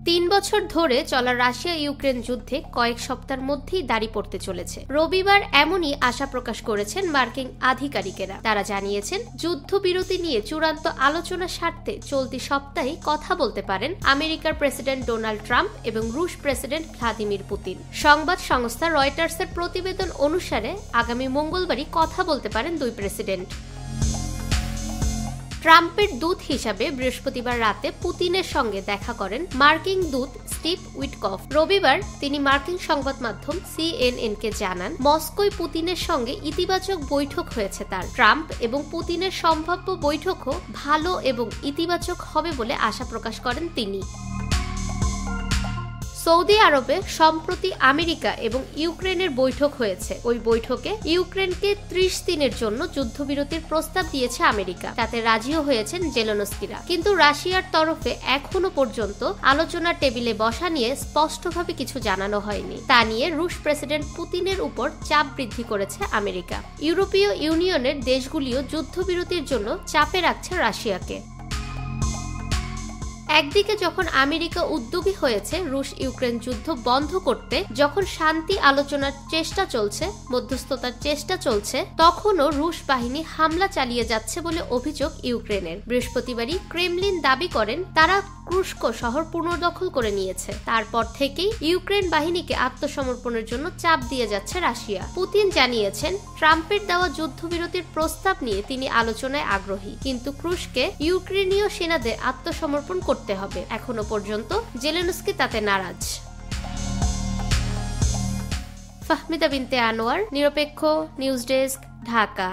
3 বছর ধরে চলা রাশিয়া ইউক্রেন যুদ্ধে কয়েক সপ্তাহের মধ্যেই দাঁড়ি পড়তে চলেছে। রবিবার এমনই আশা প্রকাশ করেছেন মার্কিন আধিকারিকেরা। তারা জানিয়েছেন, যুদ্ধবিরতি নিয়ে চূড়ান্ত আলোচনা স্বার্থে চলতি সপ্তাহে কথা বলতে পারেন আমেরিকার প্রেসিডেন্ট ডোনাল্ড ট্রাম্প এবং রুশ প্রেসিডেন্ট ভ্লাদিমির পুতিন। সংবাদ সংস্থা রয়টার্সের প্রতিবেদন অনুসারে আগামী মঙ্গলবারই কথা বলতে পারেন দুই প্রেসিডেন্ট। ট্রাম্পের দূত হিসাবে বৃহস্পতিবার রাতে পুতিনের সঙ্গে দেখা করেন মার্কিন দূত স্টিভ উইটকফ। রবিবার তিনি মার্কিন সংবাদ মাধ্যম CNN-কে জানান, মস্কোয় পুতিনের সঙ্গে ইতিবাচক বৈঠক হয়েছে তার। ট্রাম্প এবং পুতিনের সম্ভাব্য বৈঠকও ভালো এবং ইতিবাচক হবে বলে আশা প্রকাশ করেন তিনি। সৌদি আরবে সম্প্রতি আমেরিকা এবং ইউক্রেনের বৈঠক হয়েছে। ওই বৈঠকে ইউক্রেনকে 30 দিনের জন্য যুদ্ধবিরতির প্রস্তাব দিয়েছে আমেরিকা। তাতে রাজিও হয়েছেন জেলেনস্কিরা। কিন্তু রাশিয়ার তরফে এখনো পর্যন্ত আলোচনার টেবিলে বসা নিয়ে স্পষ্টভাবে কিছু জানানো হয়নি। তা নিয়ে রুশ প্রেসিডেন্ট পুতিনের উপর চাপ বৃদ্ধি করেছে আমেরিকা। ইউরোপীয় ইউনিয়নের দেশগুলিও যুদ্ধবিরতির জন্য চাপে রাখছে রাশিয়াকে। একদিকে যখন আমেরিকা উদ্যোগী হয়েছে রুশ ইউক্রেন যুদ্ধ বন্ধ করতে, যখন শান্তি আলোচনার চেষ্টা চলছে, মধ্যস্থতার চেষ্টা চলছে, তখনও রুশ বাহিনী হামলা চালিয়ে যাচ্ছে বলে অভিযোগ ইউক্রেনের। বৃহস্পতিবারই ক্রেমলিন দাবি করেন তারা ক্রুস্ক শহর পুনর্দখল করে নিয়েছে। তারপর থেকেই ইউক্রেন বাহিনীকে আত্মসমর্পণের জন্য চাপ দিয়ে যাচ্ছে রাশিয়া। পুতিন জানিয়েছেন, ট্রাম্পের দেওয়া যুদ্ধবিরতির প্রস্তাব নিয়ে তিনি আলোচনায় আগ্রহী, কিন্তু ক্রুস্কে ইউক্রেনীয় সেনাদের আত্মসমর্পণ করতে হবে। এখনো পর্যন্ত জেলেনস্কি তাতে নারাজ। ফাহমিদা বিনতে আনোয়ার, নিরপেক্ষ নিউজ ডেস্ক, ঢাকা।